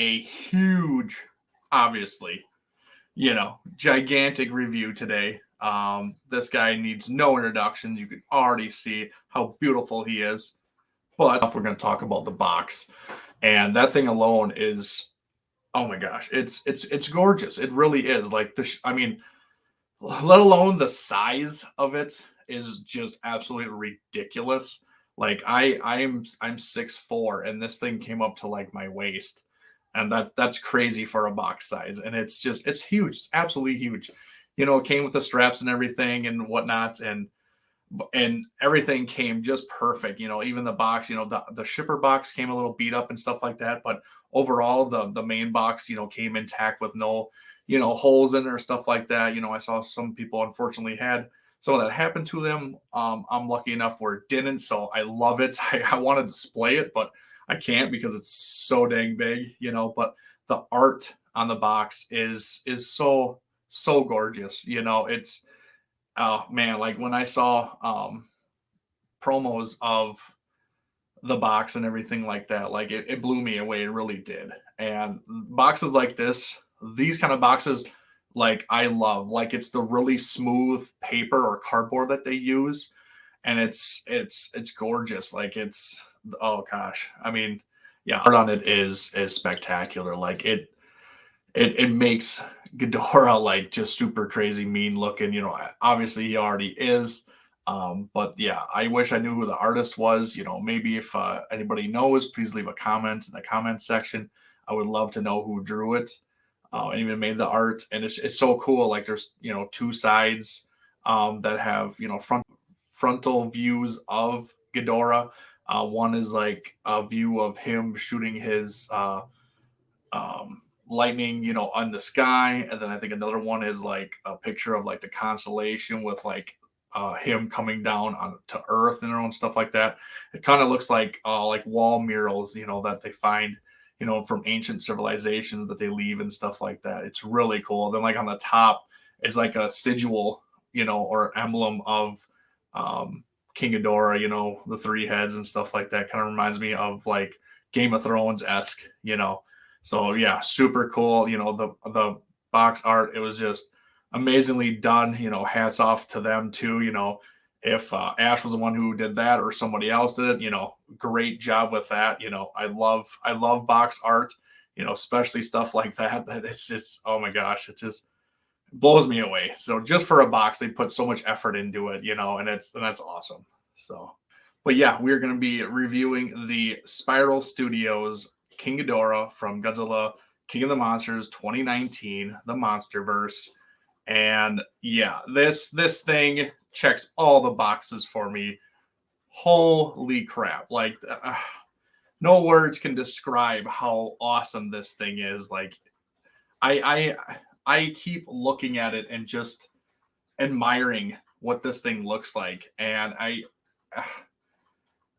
a huge, obviously, gigantic review today. This guy needs no introduction. You can already see how beautiful he is. But we're going to talk about the box, and that thing alone is, oh my gosh, it's gorgeous. It really is. Like I mean, let alone the size of it is just absolutely ridiculous. Like I'm 6'4", and this thing came up to like my waist, and that's crazy for a box size. And it's huge. It's absolutely huge. It came with the straps and everything and whatnot, and everything came just perfect. Even the box, the shipper box came a little beat up and stuff like that, but overall the main box, came intact with no, holes in it or stuff like that. I saw some people unfortunately had some of that happen to them. I'm lucky enough where it didn't, so I love it. I want to display it, but I can't because it's so dang big. But the art on the box is so gorgeous. It's, oh man, like when I saw promos of the box and everything like that, like it blew me away. It really did. And boxes like this, these kind of boxes, like I love, like it's the really smooth paper or cardboard that they use, and it's gorgeous. Like it's, oh gosh, I mean, yeah, art on it is spectacular. Like it makes Ghidorah like just super crazy mean looking. Obviously he already is. But yeah, I wish I knew who the artist was. Maybe if anybody knows, please leave a comment in the comment section. I would love to know who drew it and even made the art. And it's so cool. Like there's two sides that have frontal views of Ghidorah. One is like a view of him shooting his lightning, on the sky, and then I think another one is like a picture of like the constellation with like him coming down on to Earth and stuff like that. It kind of looks like wall murals, that they find, from ancient civilizations that they leave and stuff like that. It's really cool. Then like on the top is like a sigil, or emblem of King Ghidorah, the three heads and stuff like that. Kind of reminds me of like Game of Thrones esque. So yeah, super cool. The box art, it was just amazingly done. Hats off to them too. If Ash was the one who did that or somebody else did it, great job with that. I love box art. Especially stuff like that. That it's just, oh my gosh, it just blows me away. So just for a box, they put so much effort into it. And that's awesome. So, but yeah, we're going to be reviewing the Spiral Studios King Ghidorah from Godzilla King of the Monsters 2019, the Monsterverse. And yeah, this thing checks all the boxes for me. Holy crap. Like no words can describe how awesome this thing is. Like I I keep looking at it and just admiring what this thing looks like, and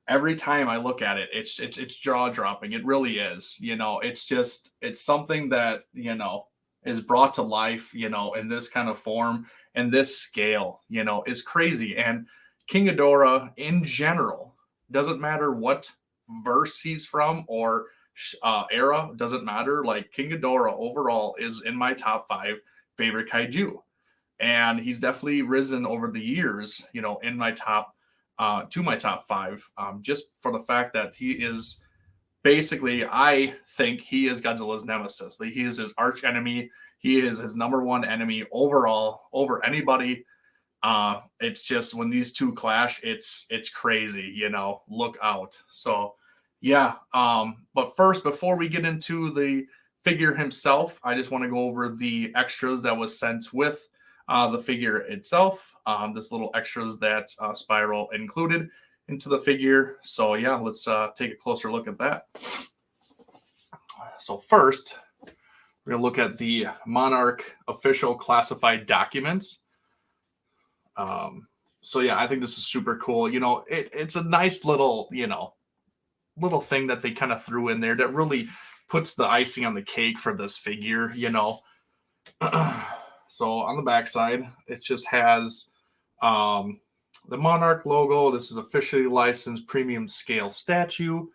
every time I look at it, it's jaw dropping. It really is. It's something that is brought to life. In this kind of form and this scale. Is crazy. And King Ghidorah in general, doesn't matter what verse he's from or era, doesn't matter. Like King Ghidorah overall is in my top 5 favorite kaiju, and he's definitely risen over the years. In my top to my top 5, just for the fact that he is basically, I think he is Godzilla's nemesis. Like, he is his arch enemy. He is his number one enemy overall over anybody. It's just when these two clash, it's crazy. Look out. So yeah. But first, before we get into the figure himself, I just want to go over the extras that was sent with the figure itself. This little extras that Spiral included into the figure. So yeah, let's take a closer look at that. So first, we're going to look at the Monarch official classified documents. So yeah, I think this is super cool. It's a nice little, little thing that they kind of threw in there that really puts the icing on the cake for this figure. So on the backside, it just has the Monarch logo. This is officially licensed premium scale statue.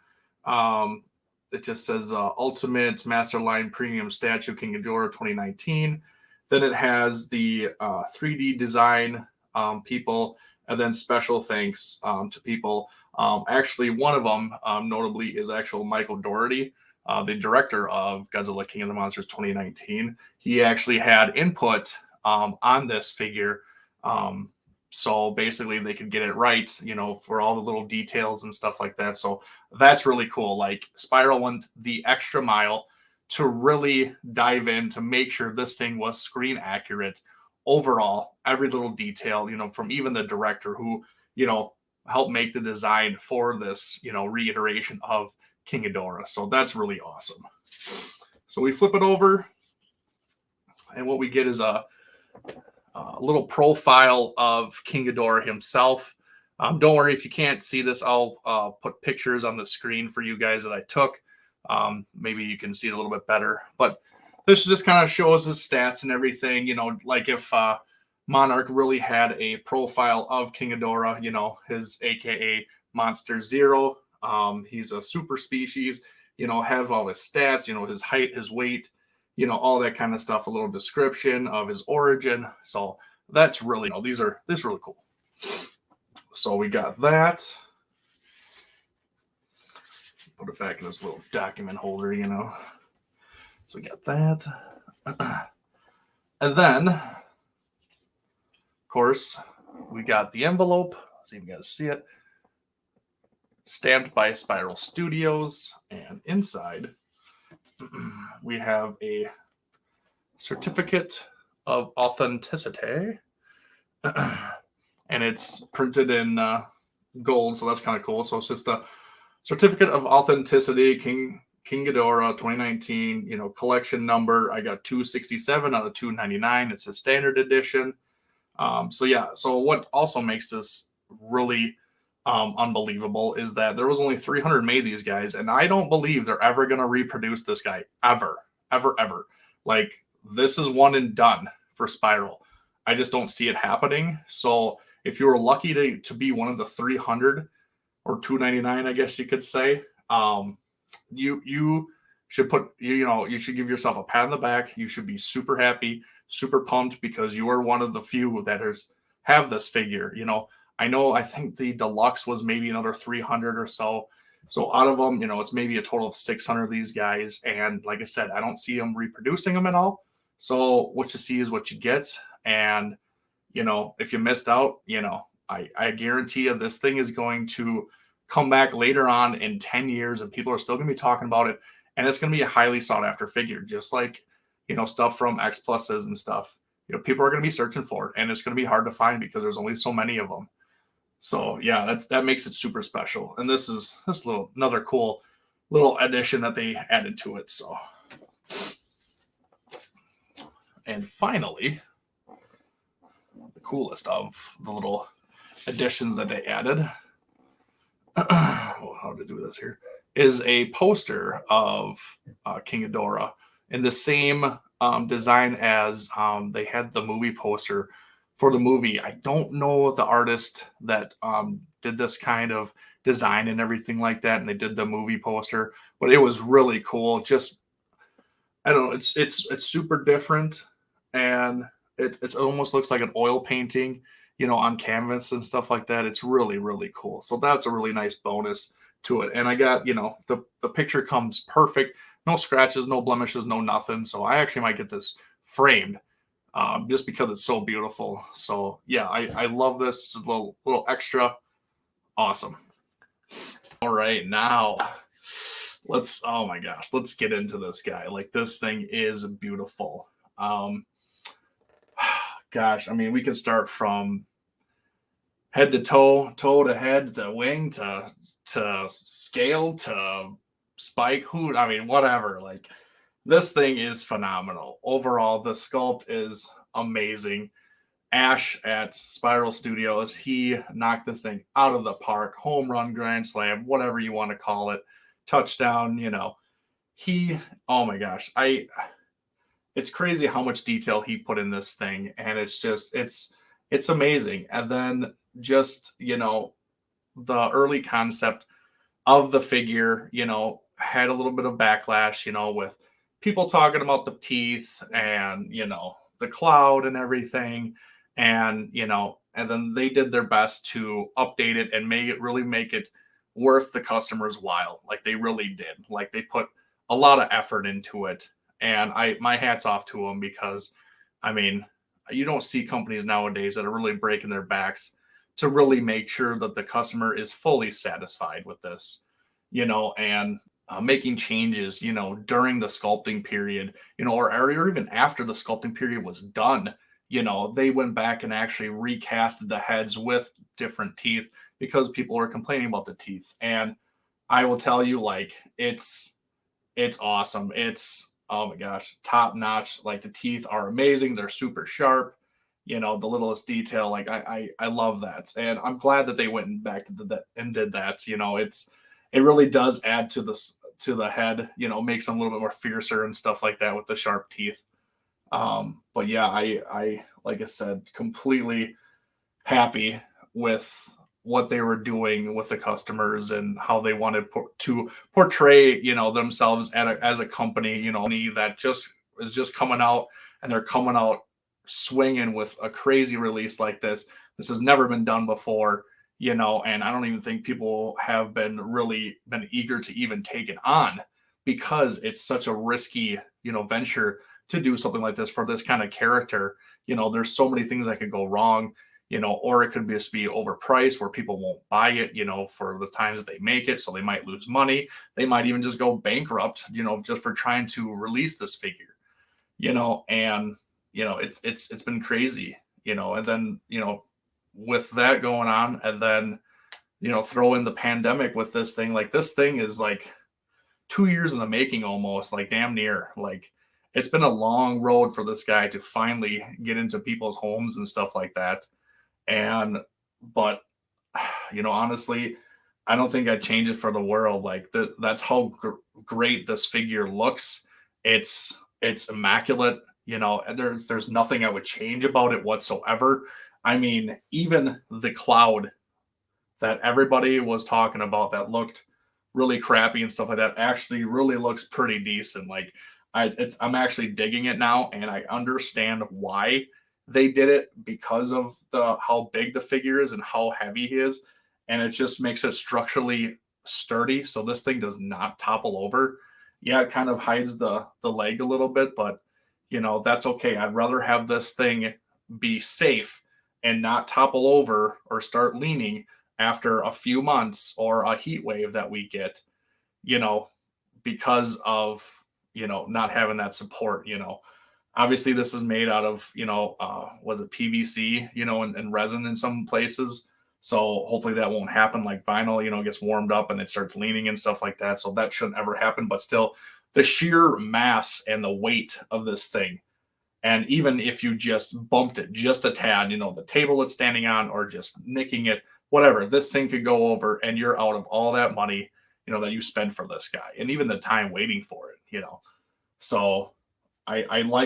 it just says Ultimate Master Line Premium Statue King Ghidorah 2019. Then it has the 3D design people, and then special thanks to people. Actually, one of them, notably, is actual Michael Dougherty, the director of Godzilla King of the Monsters 2019. He actually had input on this figure. So basically, they could get it right, for all the little details and stuff like that. So that's really cool. Like, Spiral went the extra mile to really dive in to make sure this thing was screen accurate overall, every little detail, from even the director who, helped make the design for this, reiteration of King Ghidorah. So that's really awesome. So we flip it over, and what we get is a little profile of King Ghidorah himself. Don't worry if you can't see this. I'll put pictures on the screen for you guys that I took. Maybe you can see it a little bit better. But this just kind of shows his stats and everything. Like if Monarch really had a profile of King Ghidorah, his AKA Monster Zero. He's a super species. Have all his stats. His height, his weight. All that kind of stuff, a little description of his origin. So that's really, this is really cool. So we got that. Put it back in this little document holder, So we got that. And then, of course, we got the envelope. See if you guys see it. Stamped by Spiral Studios. And inside, we have a certificate of authenticity, and it's printed in gold, so that's kind of cool. So it's just a certificate of authenticity, King Ghidorah 2019, collection number. I got 267 out of 299. It's a standard edition. So what also makes this really unbelievable is that there was only 300 made these guys, and I don't believe they're ever going to reproduce this guy ever. Like, this is one and done for Spiral. I just don't see it happening. So if you were lucky to be one of the 300 or 299, I guess you could say, you should you should give yourself a pat on the back. You should be super happy, super pumped, because you are one of the few that have this figure. I think the deluxe was maybe another 300 or so. So out of them, it's maybe a total of 600 of these guys. And like I said, I don't see them reproducing them at all. So what you see is what you get. And, if you missed out, I guarantee you this thing is going to come back later on in 10 years and people are still going to be talking about it. And it's going to be a highly sought after figure, just like, stuff from X Pluses and stuff. People are going to be searching for it, and it's going to be hard to find because there's only so many of them. So yeah, that makes it super special. And this is another cool little addition that they added to it. So, and finally, the coolest of the little additions that they added, how to do this here, is a poster of King Ghidorah in the same design as they had the movie poster for the movie. I don't know the artist that did this kind of design and everything like that, and they did the movie poster, but it was really cool. Just, I don't know, it's super different, and it almost looks like an oil painting, on canvas and stuff like that. It's really, really cool. So that's a really nice bonus to it. And I got, the picture comes perfect, no scratches, no blemishes, no nothing. So I actually might get this framed. Just because it's so beautiful. So yeah, I love this. It's a little extra. Awesome. All right, now let's get into this guy. Like, this thing is beautiful. Gosh, I mean, we could start from head to toe to head to wing to scale to spike hoot. I mean, whatever. Like, this thing is phenomenal. Overall, the sculpt is amazing. Ash at Spiral Studios, he knocked this thing out of the park. Home run, grand slam, whatever you want to call it. Touchdown, oh my gosh. It's crazy how much detail he put in this thing. And it's amazing. And then just, the early concept of the figure, had a little bit of backlash, with people talking about the teeth and, the cloud and everything. And, and then they did their best to update it and make it worth the customer's while. Like they really did. Like they put a lot of effort into it. And my hat's off to them because, I mean, you don't see companies nowadays that are really breaking their backs to really make sure that the customer is fully satisfied with this, and making changes, during the sculpting period, or even after the sculpting period was done. They went back and actually recasted the heads with different teeth because people are complaining about the teeth. And I will tell you, like, it's awesome. It's, oh my gosh, top notch. Like the teeth are amazing. They're super sharp. The littlest detail. Like I love that, and I'm glad that they went back to that and did that. It really does add to the head. Makes them a little bit more fiercer and stuff like that with the sharp teeth. But yeah, I like I said, completely happy with what they were doing with the customers and how they wanted to portray, themselves as a company, that just is just coming out, and they're coming out swinging with a crazy release like this. This has never been done before, and I don't even think people have been eager to even take it on because it's such a risky, venture to do something like this for this kind of character. There's so many things that could go wrong, or it could just be overpriced where people won't buy it, for the times that they make it. So they might lose money. They might even just go bankrupt, just for trying to release this figure, and, it's been crazy, and then, with that going on, and then, throw in the pandemic with this thing. Like this thing is like 2 years in the making, almost, like damn near. Like it's been a long road for this guy to finally get into people's homes and stuff like that. And but honestly, I don't think I'd change it for the world. Like that's how great this figure looks. It's immaculate. And there's nothing I would change about it whatsoever. I mean, even the cloud that everybody was talking about that looked really crappy and stuff like that actually really looks pretty decent. Like I'm actually digging it now, and I understand why they did it because of the how big the figure is and how heavy he is, and it just makes it structurally sturdy. So this thing does not topple over. Yeah, it kind of hides the leg a little bit, but that's okay. I'd rather have this thing be safe and not topple over or start leaning after a few months or a heat wave that we get, you know, because of, not having that support. Obviously this is made out of, was it PVC, and resin in some places. So hopefully that won't happen. Like vinyl, gets warmed up and it starts leaning and stuff like that. So that shouldn't ever happen. But still, the sheer mass and the weight of this thing, and even if you just bumped it just a tad, the table it's standing on, or just nicking it, whatever, this thing could go over and you're out of all that money, that you spend for this guy, and even the time waiting for it. So I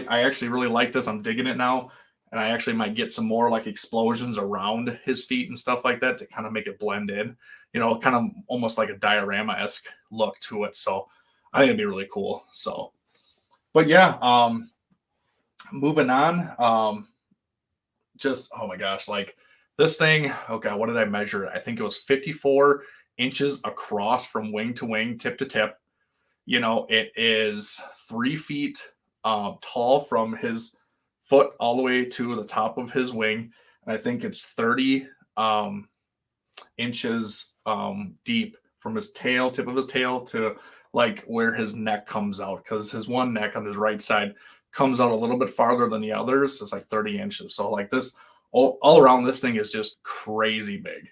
actually really like this. I'm digging it now. And I actually might get some more like explosions around his feet and stuff like that to kind of make it blend in, kind of almost like a diorama-esque look to it. So I think it'd be really cool. So, but yeah, moving on. Just, oh my gosh, like this thing, okay, what did I measure? I think it was 54 inches across from wing to wing, tip to tip. It is 3 feet tall from his foot all the way to the top of his wing. And I think it's 30 inches deep from his tail, tip of his tail, to like where his neck comes out, because his one neck on his right side comes out a little bit farther than the others. It's like 30 inches. So like this, all around, this thing is just crazy big.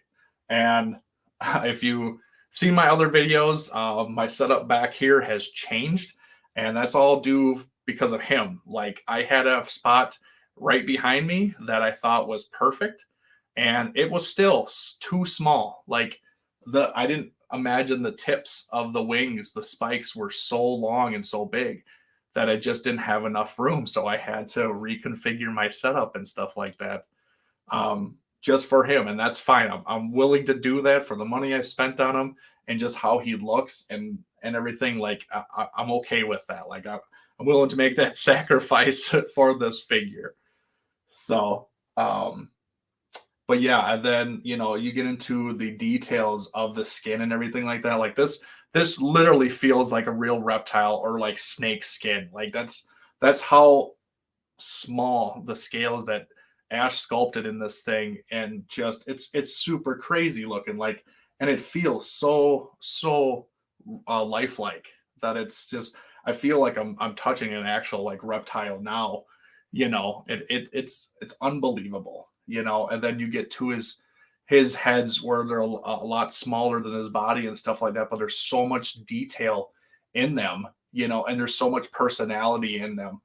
And if you see my other videos, my setup back here has changed, and that's all due because of him. Like I had a spot right behind me that I thought was perfect, and it was still too small. Like I didn't imagine the tips of the wings, the spikes were so long and so big that I just didn't have enough room. So I had to reconfigure my setup and stuff like that, just for him. And that's fine. I'm willing to do that for the money I spent on him and just how he looks and everything, like I'm okay with that. Like I'm willing to make that sacrifice for this figure. So, um, but yeah, and then you get into the details of the skin and everything like that. Like this literally feels like a real reptile or like snake skin. Like that's how small the scales that Ash sculpted in this thing, and just it's super crazy looking. Like, and it feels so lifelike that it's just I feel like I'm touching an actual like reptile now. It's unbelievable. And then you get to his heads where they're a lot smaller than his body and stuff like that, but there's so much detail in them, and there's so much personality in them,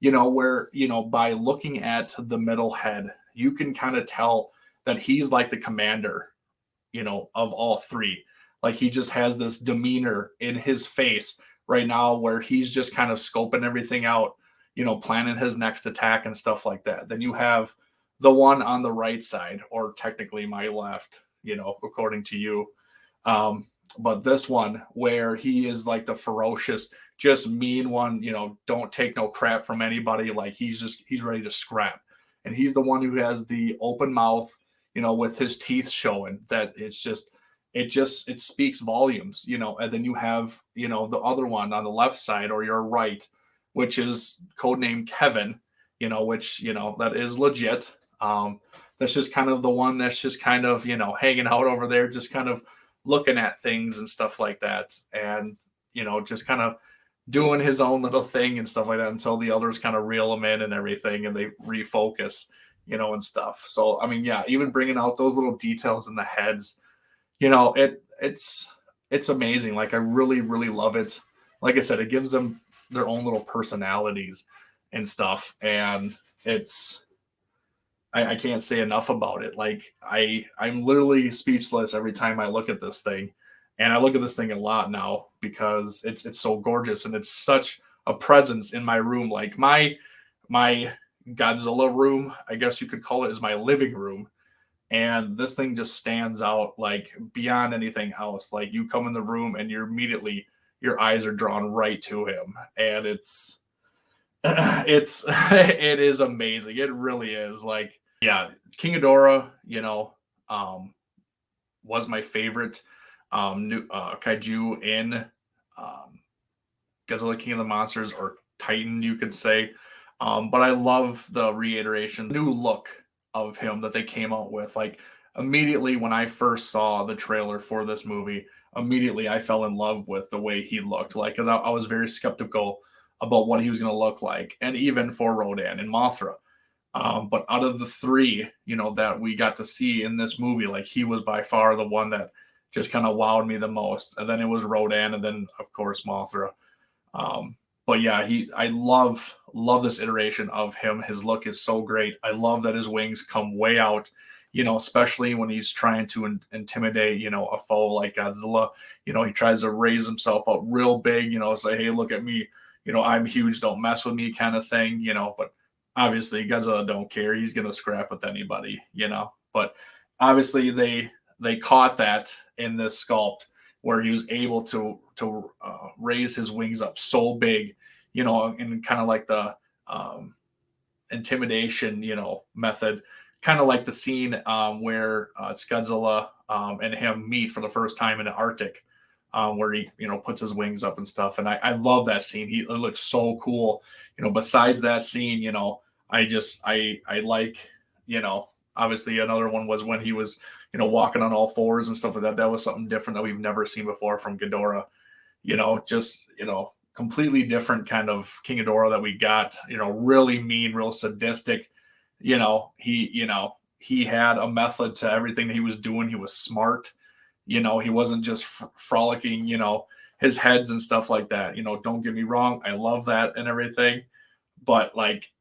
where, by looking at the middle head, you can kind of tell that he's like the commander, of all three. Like he just has this demeanor in his face right now where he's just kind of scoping everything out, planning his next attack and stuff like that. Then you have the one on the right side, or technically my left, according to you. But this one where he is like the ferocious, just mean one, don't take no crap from anybody. Like he's ready to scrap. And he's the one who has the open mouth, with his teeth showing, that it speaks volumes, and then you have, the other one on the left side or your right, which is codenamed Kevin, which, that is legit. That's just kind of the one that's just kind of, hanging out over there, just kind of looking at things and stuff like that. And, just kind of doing his own little thing and stuff like that until the others kind of reel him in and everything and they refocus, and stuff. So, I mean, yeah, even bringing out those little details in the heads, it's amazing. Like I really, really love it. Like I said, it gives them their own little personalities and stuff. And I can't say enough about it. Like I'm literally speechless every time I look at this thing. And I look at this thing a lot now because it's so gorgeous and it's such a presence in my room. Like my Godzilla room, I guess you could call it, is my living room. And this thing just stands out like beyond anything else. Like you come in the room and you're immediately your eyes are drawn right to him. And it is amazing. It really is. Like, yeah, King Ghidorah, was my favorite new kaiju in Godzilla King of the Monsters, or Titan, you could say. But I love the reiteration, new look of him that they came out with. Like immediately when I first saw the trailer for this movie, immediately I fell in love with the way he looked. Like, because I was very skeptical about what he was going to look like, and even for Rodan and Mothra. But out of the three, that we got to see in this movie, like he was by far the one that just kind of wowed me the most. And then it was Rodan, and then of course Mothra. But yeah, I love this iteration of him. His look is so great. I love that his wings come way out, especially when he's trying to intimidate, a foe like Godzilla. He tries to raise himself up real big, say, hey, look at me, I'm huge, don't mess with me, kind of thing, but obviously Godzilla don't care. He's gonna scrap with anybody, But obviously they caught that in this sculpt where he was able to raise his wings up so big, and kind of like the intimidation, method, kind of like the scene where it's Godzilla and him meet for the first time in the Arctic, where he, puts his wings up and stuff. And I love that scene. It looks so cool. Besides that scene, I like, obviously another one was when he was, walking on all fours and stuff like that. That was something different that we've never seen before from Ghidorah. Just, completely different kind of King Ghidorah that we got, really mean, real sadistic. He had a method to everything that he was doing. He was smart. He wasn't just frolicking, his heads and stuff like that. Don't get me wrong. I love that and everything. But like,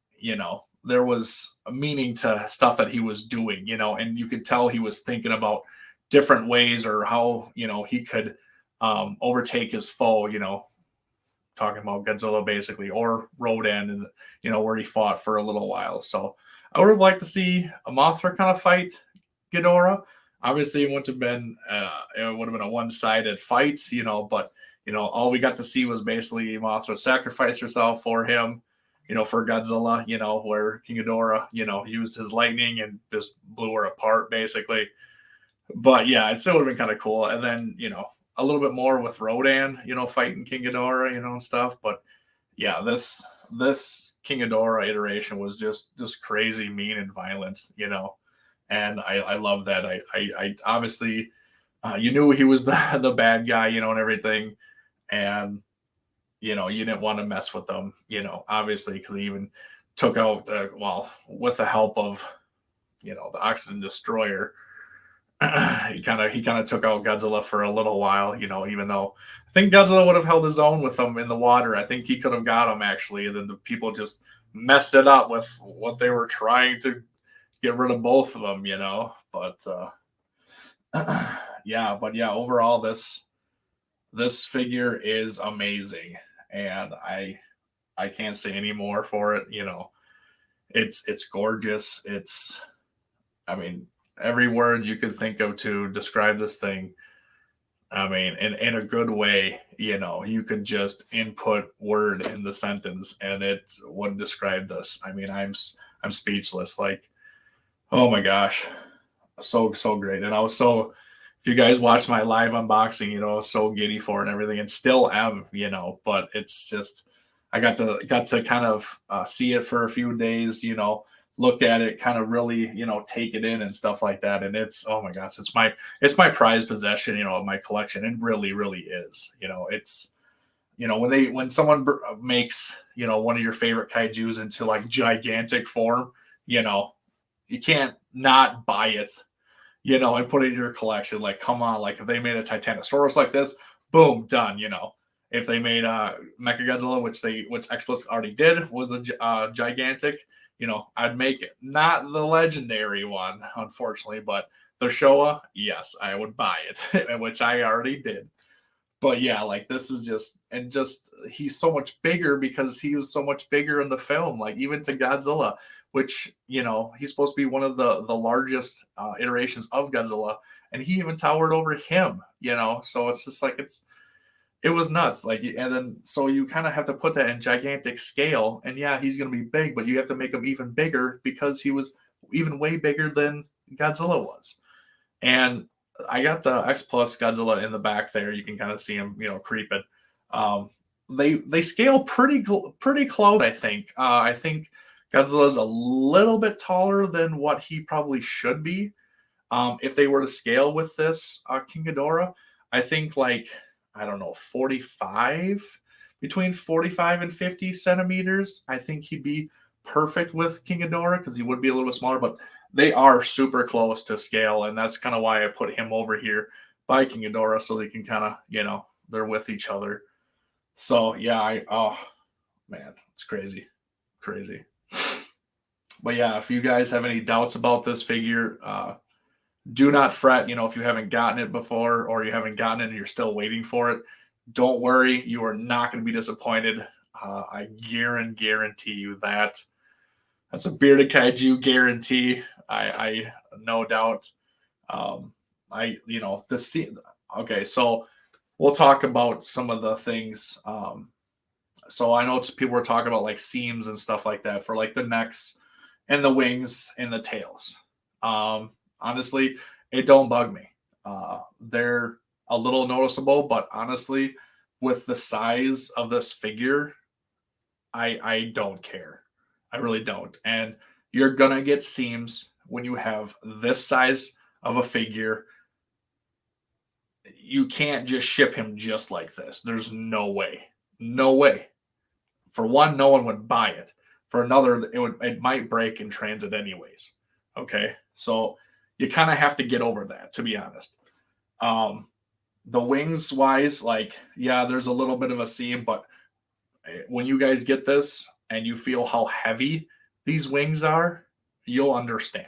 there was a meaning to stuff that he was doing, and you could tell he was thinking about different ways or how, he could overtake his foe, talking about Godzilla basically, or Rodan, and, where he fought for a little while. So I would have liked to see a Mothra kind of fight Ghidorah. Obviously, it wouldn't have been it would have been a one-sided fight, but all we got to see was basically Mothra sacrifice herself for him, for Godzilla, where King Ghidorah, used his lightning and just blew her apart basically. But yeah, it still would have been kind of cool. And then, a little bit more with Rodan, fighting King Ghidorah, and stuff. But yeah, this King Ghidorah iteration was just crazy, mean, and violent, and I love that. I obviously you knew he was the bad guy, and everything, and you didn't want to mess with them, obviously, because he even took out with the help of the Oxygen Destroyer. He kind of took out Godzilla for a little while, even though I think Godzilla would have held his own with him in the water. I think he could have got him actually, and then the people just messed it up with what they were trying to get rid of both of them, But yeah, overall this figure is amazing, and I can't say any more for it. It's gorgeous. I mean, every word you could think of to describe this thing. I mean, in a good way, you could just input word in the sentence and it would describe this. I mean, I'm speechless. Like, oh my gosh, so great. And I was if you guys watched my live unboxing, I was so giddy for it and everything, and still am, but it's just I got to kind of see it for a few days, look at it, kind of really, take it in and stuff like that. And it's, oh my gosh, it's my prized possession, of my collection. It really, really is. It's when someone makes one of your favorite kaiju's into like gigantic form, you can't not buy it, and put it in your collection. Like, come on, like if they made a Titanosaurus like this, boom, done. If they made Mechagodzilla, which X Plus already did, was a gigantic, I'd make it. Not the legendary one, unfortunately, but the Showa, yes, I would buy it, which I already did. But yeah, like this is just he's so much bigger because he was so much bigger in the film, like even to Godzilla, which he's supposed to be one of the largest iterations of Godzilla, and he even towered over him, so it's just like it was nuts. Like, and then so you kind of have to put that in gigantic scale, and yeah, he's going to be big, but you have to make him even bigger because he was even way bigger than Godzilla was. And I got the X Plus Godzilla in the back there. You can kind of see him, creeping. Um, they scale pretty close. I think Godzilla's a little bit taller than what he probably should be. If they were to scale with this King Ghidorah, I think like I don't know 45 between 45 and 50 centimeters. I think he'd be perfect with King Ghidorah because he would be a little bit smaller, but they are super close to scale, and that's kind of why I put him over here by King Ghidorah so they can kind of they're with each other. So yeah, oh man, it's crazy. But yeah, if you guys have any doubts about this figure, do not fret. If you haven't gotten it before or you haven't gotten it and you're still waiting for it, don't worry. You are not going to be disappointed. I guarantee you that. That's a bearded kaiju guarantee. I no doubt. The scene. Okay, so we'll talk about some of the things. So I know people were talking about like seams and stuff like that for like the necks and the wings and the tails. Honestly, it don't bug me. They're a little noticeable, but honestly, with the size of this figure, I don't care. I really don't. And you're gonna get seams when you have this size of a figure. You can't just ship him just like this. There's no way. No way. For one, no one would buy it. For another, it might break in transit anyways. Okay. So you kind of have to get over that, to be honest. The wings wise, like, yeah, there's a little bit of a seam, but when you guys get this and you feel how heavy these wings are, you'll understand.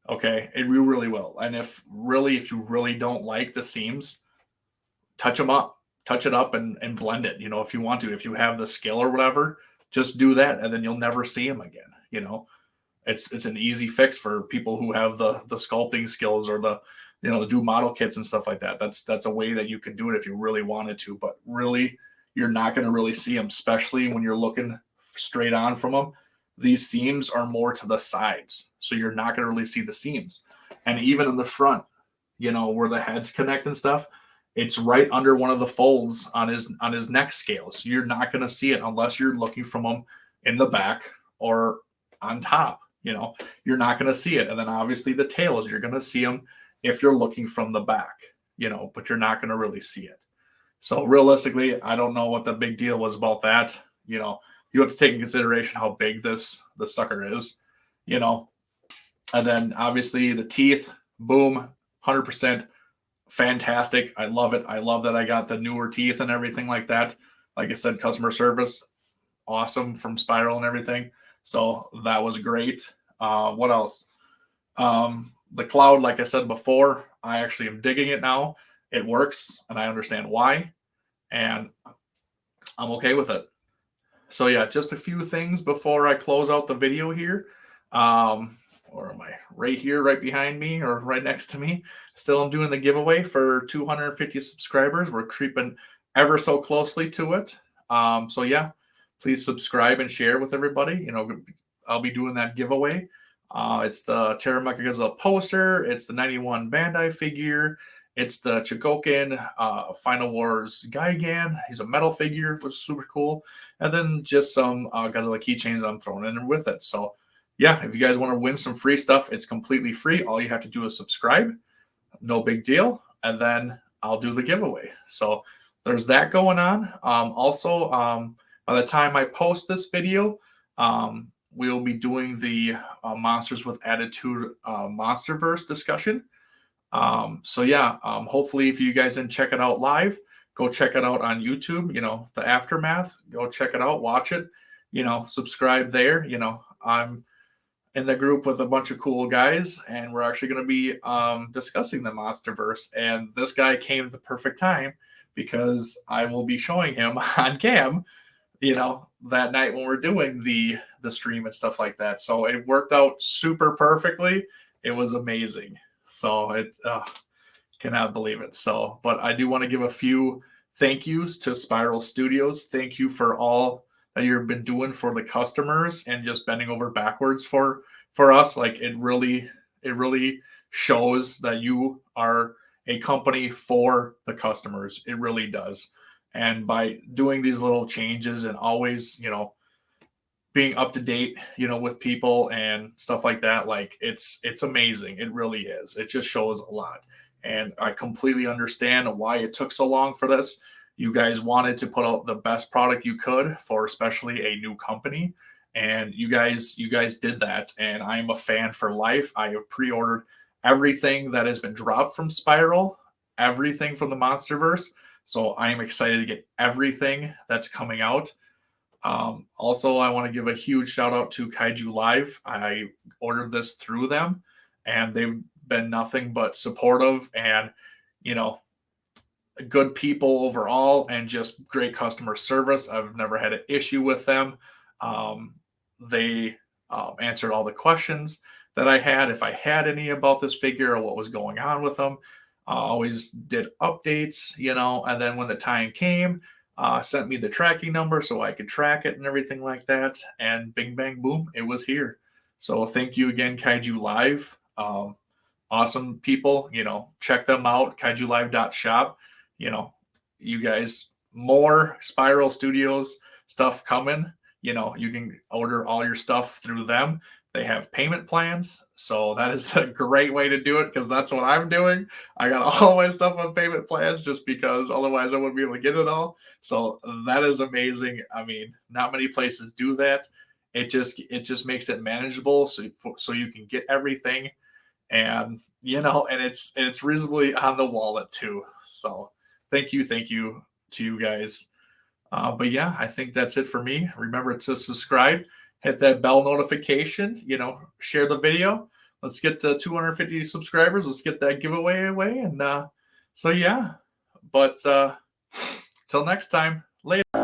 Okay, you really will. And if you really don't like the seams, touch them up, touch it up, and blend it. If you want to, if you have the skill or whatever, just do that, and then you'll never see them again. it's an easy fix for people who have the sculpting skills or the to do model kits and stuff like that. That's a way that you can do it if you really wanted to, but really you're not going to really see them, especially when you're looking straight on from them. These seams are more to the sides, so you're not going to really see the seams. And even in the front, where the heads connect and stuff, it's right under one of the folds on his neck scales. You're not going to see it unless you're looking from him in the back or on top. You're not going to see it. And then obviously the tails, you're going to see them if you're looking from the back, but you're not going to really see it. So realistically, I don't know what the big deal was about that. You have to take in consideration how big the sucker is, and then obviously the teeth, boom, 100% fantastic. I love it. I love that I got the newer teeth and everything like that. Like I said, customer service, awesome from Spiral and everything. So that was great. What else? The cloud, like I said before, I actually am digging it now. It works, and I understand why, and I'm okay with it. So yeah, just a few things before I close out the video here. Or am I right here, right behind me, or right next to me? Still, I'm doing the giveaway for 250 subscribers. We're creeping ever so closely to it. So yeah, please subscribe and share with everybody. I'll be doing that giveaway. It's the Terra Mechagodzilla poster. It's the 91 Bandai figure. It's the Chogokin Final Wars Gigan. He's a metal figure, which is super cool. And then just some Godzilla keychains that I'm throwing in with it. So yeah, if you guys want to win some free stuff, it's completely free. All you have to do is subscribe. No big deal. And then I'll do the giveaway. So there's that going on. Also, by the time I post this video, we'll be doing the Monsters with Attitude Monsterverse discussion. So yeah, hopefully if you guys didn't check it out live, go check it out on YouTube, the aftermath, go check it out, watch it, subscribe there. I'm in the group with a bunch of cool guys, and we're actually going to be discussing the Monsterverse. And this guy came at the perfect time because I will be showing him on cam, that night when we're doing the stream and stuff like that. So it worked out super perfectly. It was amazing. So it cannot believe it. So, but I do want to give a few thank yous to Spiral Studios. Thank you for all that you've been doing for the customers and just bending over backwards for us. Like it really shows that you are a company for the customers. It really does. And by doing these little changes and always, being up to date, with people and stuff like that, like it's amazing. It really is. It just shows a lot. And I completely understand why it took so long for this. You guys wanted to put out the best product you could for especially a new company. And you guys did that. And I'm a fan for life. I have pre-ordered everything that has been dropped from Spiral, everything from the Monsterverse. So I am excited to get everything that's coming out. Also, I want to give a huge shout out to Kaiju Live. I ordered this through them, and they've been nothing but supportive and, good people overall, and just great customer service. I've never had an issue with them. They answered all the questions that I had, if I had any about this figure or what was going on with them. Always did updates, and then when the time came, sent me the tracking number so I could track it and everything like that. And bing, bang, boom, it was here. So thank you again, Kaiju Live. Awesome people, check them out, kaijulive.shop. You guys, more Spiral Studios stuff coming. You can order all your stuff through them. They have payment plans. So that is a great way to do it, because that's what I'm doing. I got all my stuff on payment plans just because otherwise I wouldn't be able to get it all. So that is amazing. I mean, not many places do that. It just makes it manageable so you can get everything, and and it's reasonably on the wallet too. So thank you to you guys. But yeah, I think that's it for me. Remember to subscribe, hit that bell notification, share the video. Let's get to 250 subscribers. Let's get that giveaway away. And so yeah, but till next time, later.